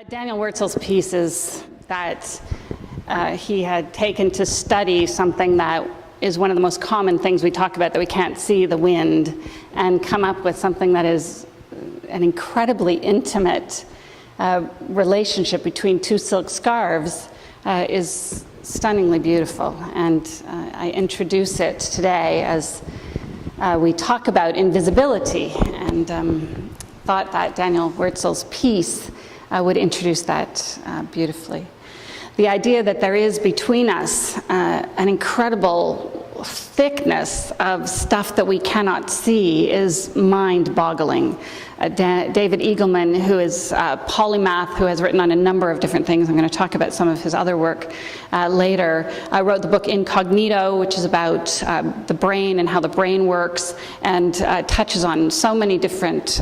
Daniel Wurzel's piece is that he had taken to study something that is one of the most common things we talk about, that we can't see, the wind, and come up with something that is an incredibly intimate relationship between two silk scarves is stunningly beautiful. And I introduce it today as we talk about invisibility, and thought that Daniel Wurzel's piece would introduce that beautifully. The idea that there is between us an incredible thickness of stuff that we cannot see is mind-boggling. David Eagleman, who is a polymath, who has written on a number of different things, I'm going to talk about some of his other work later, wrote the book Incognito, which is about the brain and how the brain works, and touches on so many different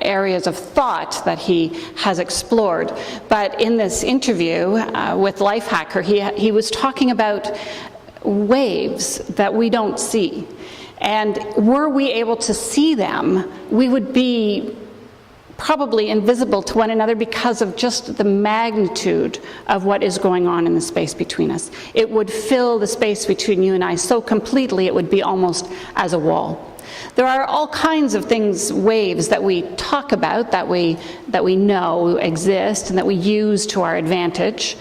areas of thought that he has explored. But in this interview with Lifehacker, he was talking about waves that we don't see. And were we able to see them, we would be probably invisible to one another because of just the magnitude of what is going on in the space between us. It would fill the space between you and I so completely it would be almost as a wall. There are all kinds of things, waves, that we talk about, that we know exist and that we use to our advantage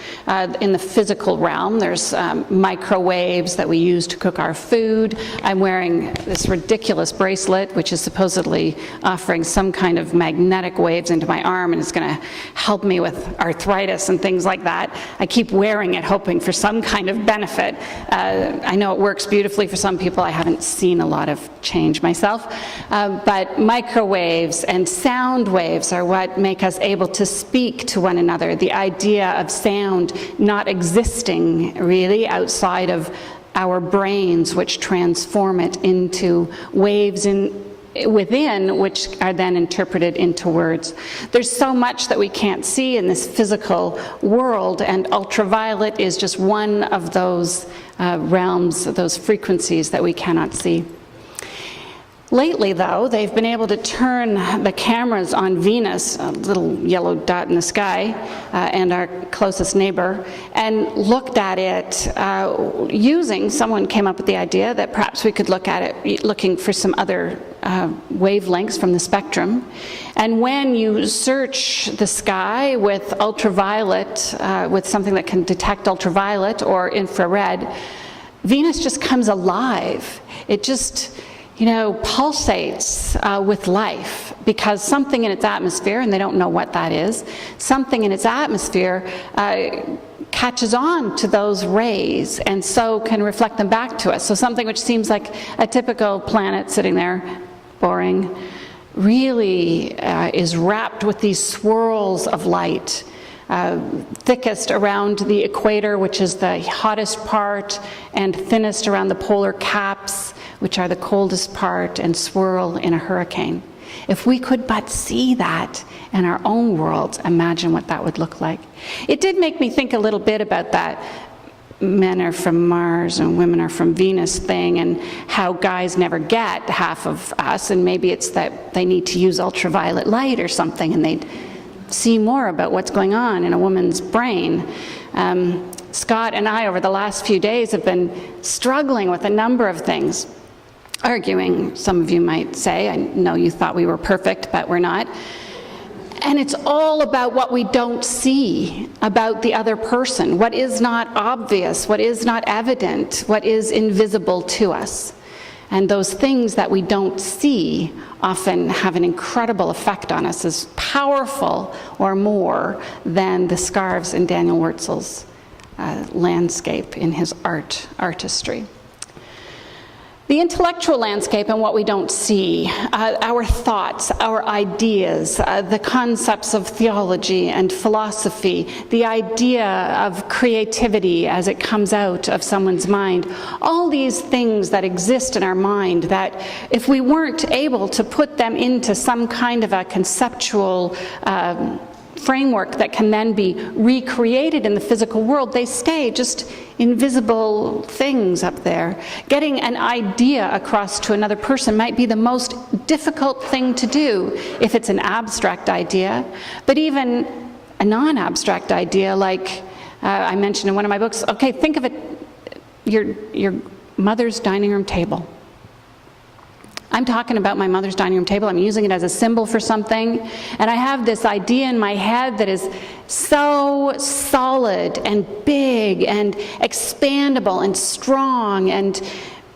in the physical realm. There's microwaves that we use to cook our food. I'm wearing this ridiculous bracelet, which is supposedly offering some kind of magnetic waves into my arm, and it's going to help me with arthritis and things like that. I keep wearing it, hoping for some kind of benefit. I know it works beautifully for some people. I haven't seen a lot of change myself. But microwaves and sound waves are what make us able to speak to one another. The idea of sound not existing really outside of our brains, which transform it into waves within, which are then interpreted into words. There's so much that we can't see in this physical world, and ultraviolet is just one of those realms, those frequencies that we cannot see. Lately, though, they've been able to turn the cameras on Venus, a little yellow dot in the sky, and our closest neighbor, and looked at it using, someone came up with the idea that perhaps we could look at it looking for some other wavelengths from the spectrum. And when you search the sky with ultraviolet, with something that can detect ultraviolet or infrared, Venus just comes alive. It just, pulsates with life, because something in its atmosphere, and they don't know what that is, something in its atmosphere catches on to those rays and so can reflect them back to us. So something which seems like a typical planet sitting there, boring, really is wrapped with these swirls of light. Thickest around the equator, which is the hottest part, and thinnest around the polar caps, which are the coldest part, and swirl in a hurricane. If we could but see that in our own worlds, imagine what that would look like. It did make me think a little bit about that men are from Mars and women are from Venus thing, and how guys never get half of us, and maybe it's that they need to use ultraviolet light or something, and they'd see more about what's going on in a woman's brain. Scott and I, over the last few days, have been struggling with a number of things. Arguing, some of you might say. I know you thought we were perfect, but we're not. And it's all about what we don't see about the other person, what is not obvious, what is not evident, what is invisible to us. And those things that we don't see often have an incredible effect on us, as powerful or more than the scarves in Daniel Wurzel's landscape in his artistry. The intellectual landscape and what we don't see, our thoughts, our ideas, the concepts of theology and philosophy, the idea of creativity as it comes out of someone's mind, all these things that exist in our mind that if we weren't able to put them into some kind of a conceptual framework that can then be recreated in the physical world, they stay just invisible things up there. Getting an idea across to another person might be the most difficult thing to do if it's an abstract idea, but even a non-abstract idea like I mentioned in one of my books. Okay, think of it, your mother's dining room table. I'm talking about my mother's dining room table. I'm using it as a symbol for something. And I have this idea in my head that is so solid and big and expandable and strong and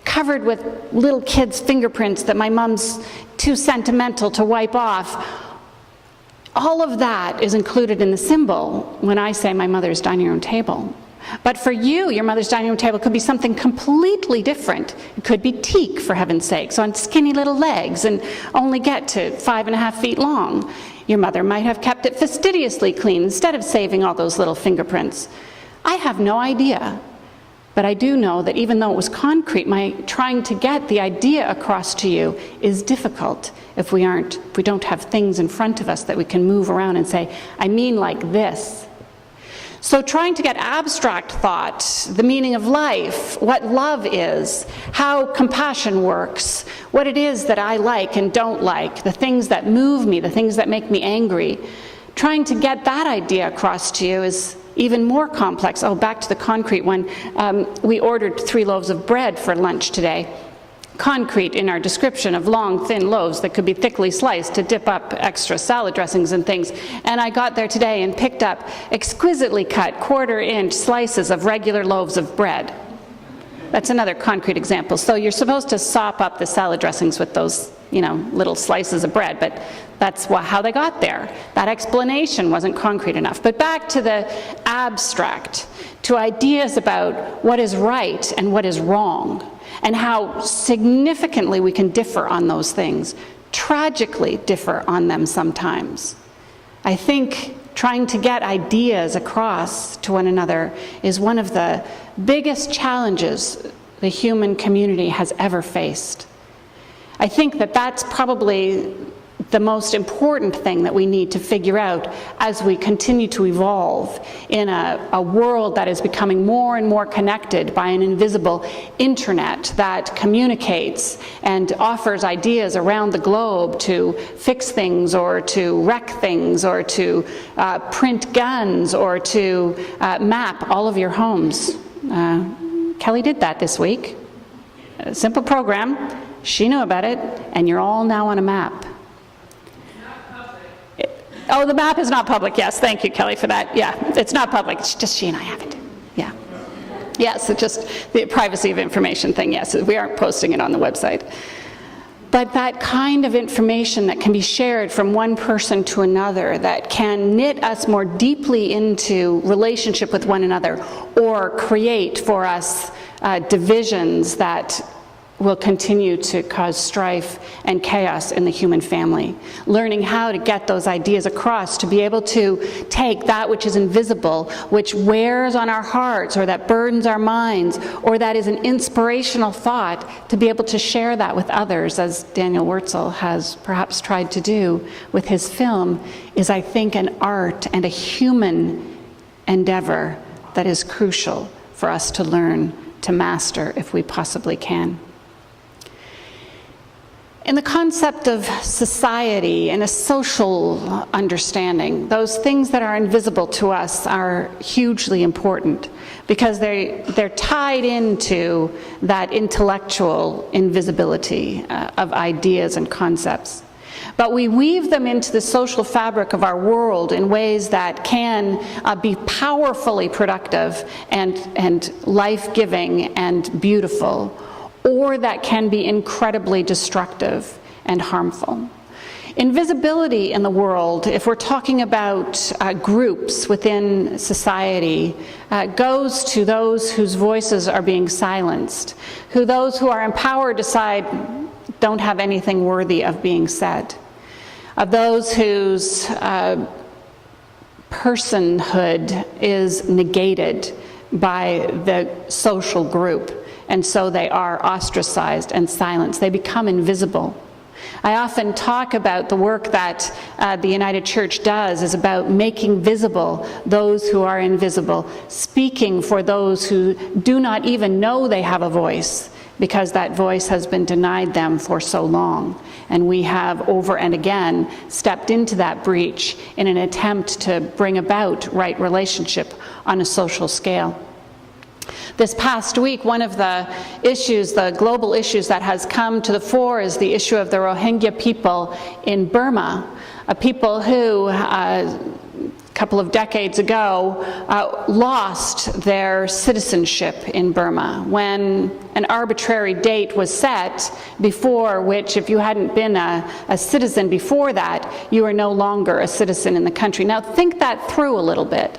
covered with little kids' fingerprints that my mom's too sentimental to wipe off. All of that is included in the symbol when I say my mother's dining room table. But for you, your mother's dining room table could be something completely different. It could be teak, for heaven's sakes, on skinny little legs and only get to 5.5 feet long. Your mother might have kept it fastidiously clean instead of saving all those little fingerprints. I have no idea. But I do know that even though it was concrete, my trying to get the idea across to you is difficult if we don't have things in front of us that we can move around and say, I mean like this. So trying to get abstract thought, the meaning of life, what love is, how compassion works, what it is that I like and don't like, the things that move me, the things that make me angry, trying to get that idea across to you is even more complex. Oh, back to the concrete one. We ordered 3 loaves of bread for lunch today. Concrete in our description of long, thin loaves that could be thickly sliced to dip up extra salad dressings and things. And I got there today and picked up exquisitely cut 1/4-inch slices of regular loaves of bread. That's another concrete example. So you're supposed to sop up the salad dressings with those, little slices of bread, but that's how they got there. That explanation wasn't concrete enough. But back to the abstract, to ideas about what is right and what is wrong, and how significantly we can differ on those things, tragically differ on them sometimes. I think trying to get ideas across to one another is one of the biggest challenges the human community has ever faced. I think that that's probably the most important thing that we need to figure out as we continue to evolve in a world that is becoming more and more connected by an invisible internet that communicates and offers ideas around the globe to fix things or to wreck things or to print guns or to map all of your homes. Kelly did that this week. A simple program. She knew about it, and you're all now on a map. Oh, the map is not public. Yes, thank you, Kelly, for that. Yeah, it's not public. It's just she and I have it. Yeah. Yes, it's just the privacy of information thing. Yes, we aren't posting it on the website. But that kind of information that can be shared from one person to another, that can knit us more deeply into relationship with one another, or create for us divisions that will continue to cause strife and chaos in the human family. Learning how to get those ideas across, to be able to take that which is invisible, which wears on our hearts, or that burdens our minds, or that is an inspirational thought, to be able to share that with others, as Daniel Wurtzel has perhaps tried to do with his film, is, I think, an art and a human endeavor that is crucial for us to learn to master if we possibly can. In the concept of society and a social understanding, those things that are invisible to us are hugely important because they're tied into that intellectual invisibility of ideas and concepts. But we weave them into the social fabric of our world in ways that can be powerfully productive and life-giving and beautiful, or that can be incredibly destructive and harmful. Invisibility in the world, if we're talking about groups within society, goes to those whose voices are being silenced, those who are empowered decide don't have anything worthy of being said, of those whose personhood is negated by the social group. And so they are ostracized and silenced. They become invisible. I often talk about the work that the United Church does is about making visible those who are invisible, speaking for those who do not even know they have a voice because that voice has been denied them for so long. And we have over and again stepped into that breach in an attempt to bring about right relationship on a social scale. This past week, one of the issues, the global issues that has come to the fore is the issue of the Rohingya people in Burma, a people who a couple of decades ago lost their citizenship in Burma when an arbitrary date was set before which, if you hadn't been a citizen before that, you are no longer a citizen in the country. Now think that through a little bit.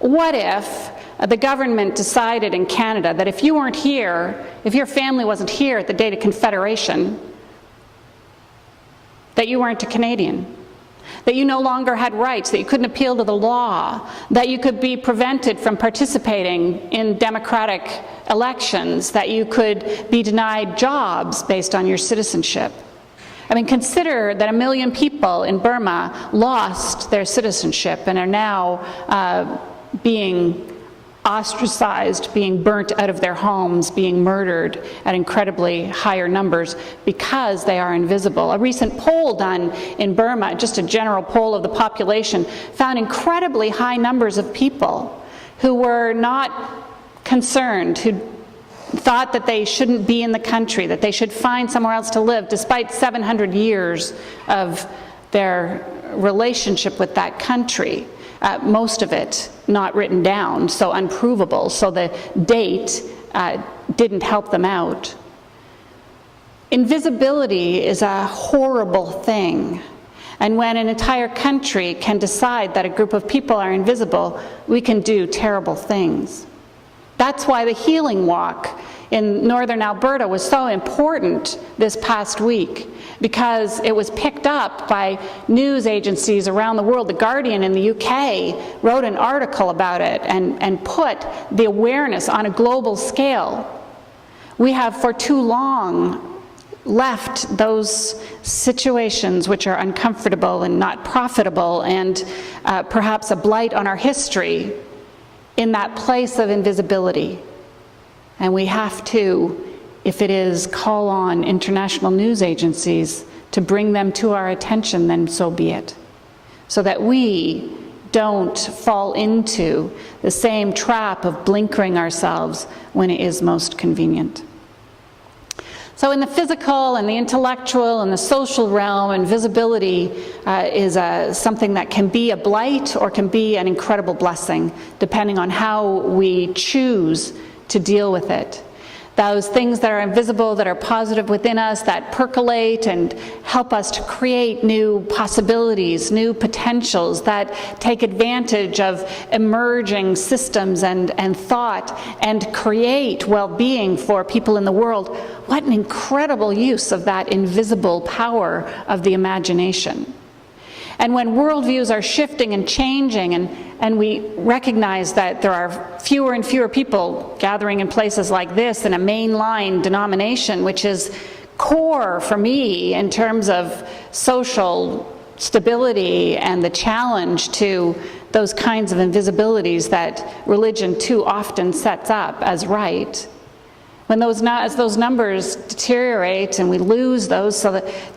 What if the government decided in Canada that if you weren't here, if your family wasn't here at the date of Confederation, that you weren't a Canadian, that you no longer had rights, that you couldn't appeal to the law, that you could be prevented from participating in democratic elections, that you could be denied jobs based on your citizenship? I mean, consider that 1 million people in Burma lost their citizenship and are now being ostracized, being burnt out of their homes, being murdered at incredibly higher numbers because they are invisible. A recent poll done in Burma, just a general poll of the population, found incredibly high numbers of people who were not concerned, who thought that they shouldn't be in the country, that they should find somewhere else to live, despite 700 years of their relationship with that country. Most of it not written down, so unprovable, so the date didn't help them out. Invisibility is a horrible thing, and when an entire country can decide that a group of people are invisible, we can do terrible things. That's why the Healing Walk in northern Alberta was so important this past week, because it was picked up by news agencies around the world. The Guardian in the UK wrote an article about it and put the awareness on a global scale. We have for too long left those situations which are uncomfortable and not profitable and perhaps a blight on our history in that place of invisibility. And we have to, if it is, call on international news agencies to bring them to our attention, then so be it. So that we don't fall into the same trap of blinkering ourselves when it is most convenient. So in the physical and the intellectual and the social realm, invisibility is something that can be a blight or can be an incredible blessing, depending on how we choose to deal with it. Those things that are invisible, that are positive within us, that percolate and help us to create new possibilities, new potentials, that take advantage of emerging systems and thought and create well-being for people in the world. What an incredible use of that invisible power of the imagination. And when worldviews are shifting and changing, and we recognize that there are fewer and fewer people gathering in places like this in a mainline denomination, which is core for me in terms of social stability and the challenge to those kinds of invisibilities that religion too often sets up as right. When as those numbers deteriorate and we lose those,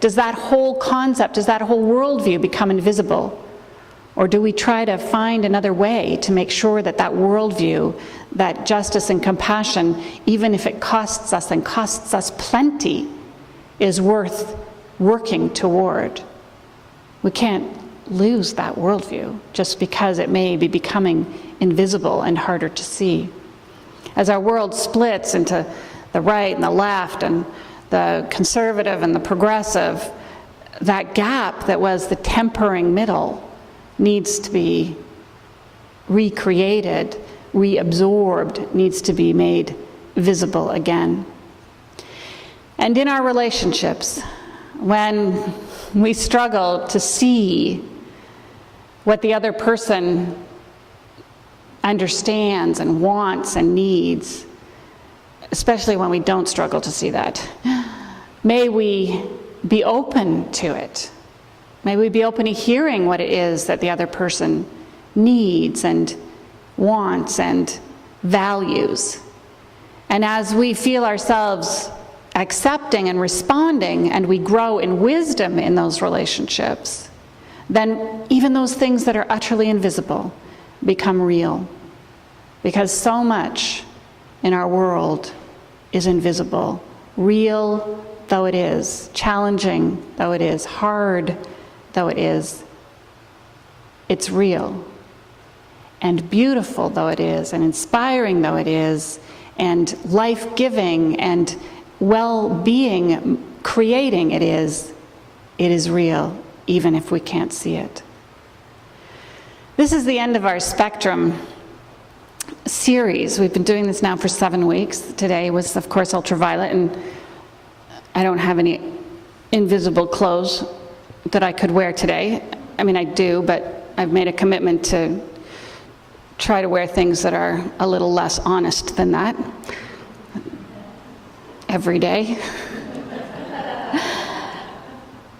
does that whole concept, does that whole worldview become invisible? Or do we try to find another way to make sure that that worldview, that justice and compassion, even if it costs us and costs us plenty, is worth working toward? We can't lose that worldview just because it may be becoming invisible and harder to see. As our world splits into the right and the left and the conservative and the progressive, that gap that was the tempering middle needs to be recreated, reabsorbed, needs to be made visible again. And in our relationships, when we struggle to see what the other person understands and wants and needs, especially when we don't struggle to see that, may we be open to it. May we be open to hearing what it is that the other person needs and wants and values. And as we feel ourselves accepting and responding, and we grow in wisdom in those relationships, then even those things that are utterly invisible become real. Because so much in our world is invisible, real though it is, challenging though it is, hard though it is, it's real. And beautiful though it is, and inspiring though it is, and life-giving and well-being creating it is real, even if we can't see it. This is the end of our Spectrum series. We've been doing this now for 7 weeks. Today was, of course, ultraviolet, and I don't have any invisible clothes that I could wear today. I mean, I do, but I've made a commitment to try to wear things that are a little less honest than that every day.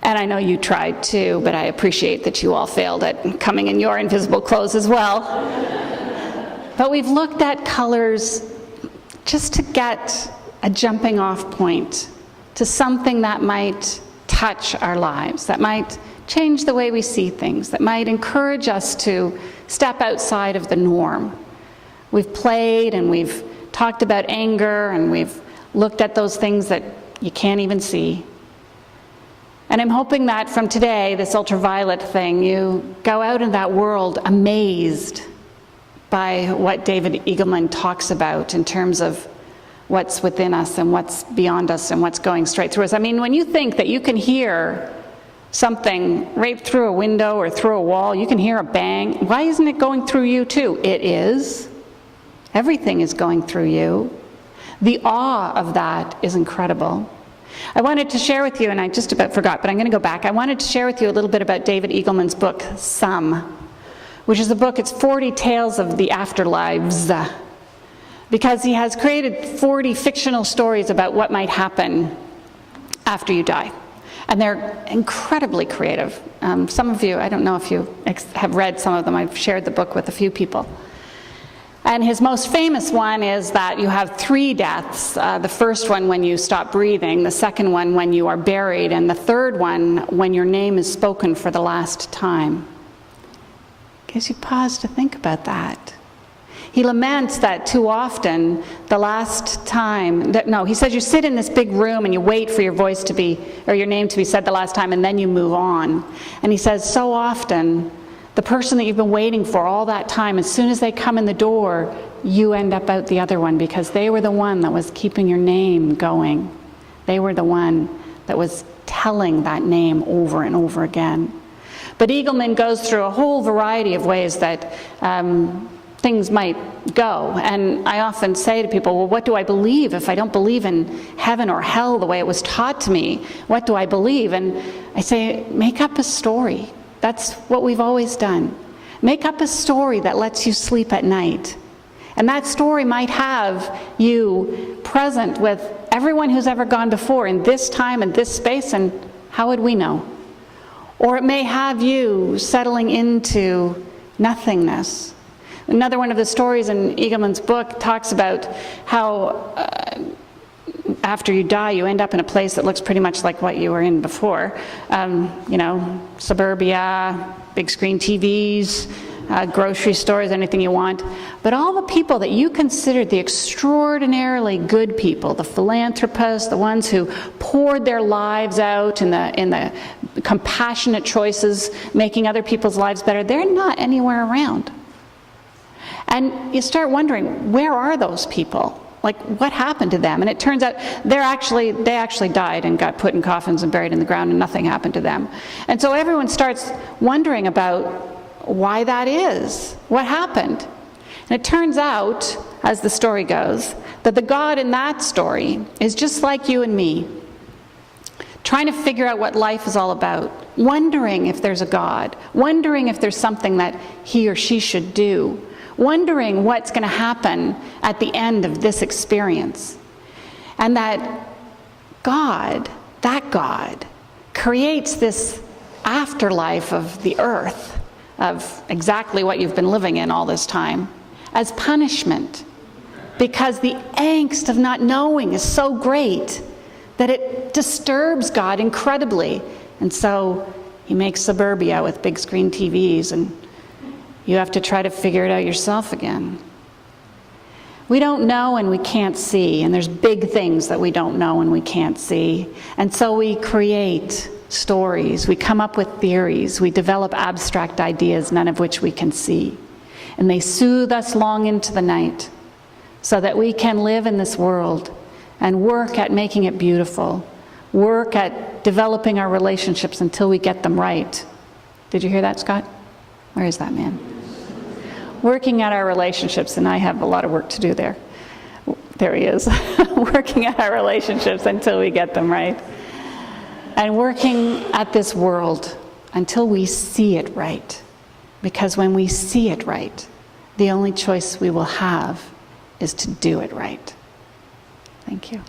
And I know you tried too, but I appreciate that you all failed at coming in your invisible clothes as well. But we've looked at colors just to get a jumping off point to something that might touch our lives, that might change the way we see things, that might encourage us to step outside of the norm. We've played and we've talked about anger and we've looked at those things that you can't even see. And I'm hoping that from today, this ultraviolet thing, you go out in that world amazed by what David Eagleman talks about in terms of what's within us and what's beyond us and what's going straight through us. I mean, when you think that you can hear something right through a window or through a wall, you can hear a bang, why isn't it going through you too? It is. Everything is going through you. The awe of that is incredible. I wanted to share with you, and I just about forgot, but I'm going to go back. I wanted to share with you a little bit about David Eagleman's book, Some, which is a book, it's 40 tales of the afterlives, because he has created 40 fictional stories about what might happen after you die. And they're incredibly creative. Some of you, I don't know if you have read some of them, I've shared the book with a few people. And his most famous one is that you have 3 deaths. The first one when you stop breathing, the second one when you are buried, and the third one when your name is spoken for the last time. Gives you pause to think about that. He laments that too often the last time, he says you sit in this big room and you wait for your voice to be, or your name to be said the last time, and then you move on. And he says so often, the person that you've been waiting for all that time, as soon as they come in the door, you end up out the other one because they were the one that was keeping your name going. They were the one that was telling that name over and over again. But Eagleman goes through a whole variety of ways that things might go. And I often say to people, well, what do I believe if I don't believe in heaven or hell the way it was taught to me? What do I believe? And I say, make up a story. That's what we've always done. Make up a story that lets you sleep at night. And that story might have you present with everyone who's ever gone before in this time and this space, and how would we know? Or it may have you settling into nothingness. Another one of the stories in Eagleman's book talks about how after you die, you end up in a place that looks pretty much like what you were in before. Suburbia, big screen TVs, grocery stores, anything you want. But all the people that you considered the extraordinarily good people, the philanthropists, the ones who poured their lives out in the compassionate choices, making other people's lives better, they're not anywhere around. And you start wondering, where are those people? Like, what happened to them? And it turns out they actually died and got put in coffins and buried in the ground, and nothing happened to them. And so everyone starts wondering about why that is. What happened? And it turns out, as the story goes, that the God in that story is just like you and me, trying to figure out what life is all about, wondering if there's a God, wondering if there's something that he or she should do, wondering what's going to happen at the end of this experience. And that God creates this afterlife of the earth, of exactly what you've been living in all this time, as punishment. Because the angst of not knowing is so great that it disturbs God incredibly. And so he makes suburbia with big screen TVs, and you have to try to figure it out yourself again. We don't know and we can't see, and there's big things that we don't know and we can't see. And so we create stories, we come up with theories, we develop abstract ideas, none of which we can see. And they soothe us long into the night so that we can live in this world and work at making it beautiful, work at developing our relationships until we get them right. Did you hear that, Scott? Where is that man? Working at our relationships, and I have a lot of work to do there. There he is. Working at our relationships until we get them right. And working at this world until we see it right. Because when we see it right, the only choice we will have is to do it right. Thank you.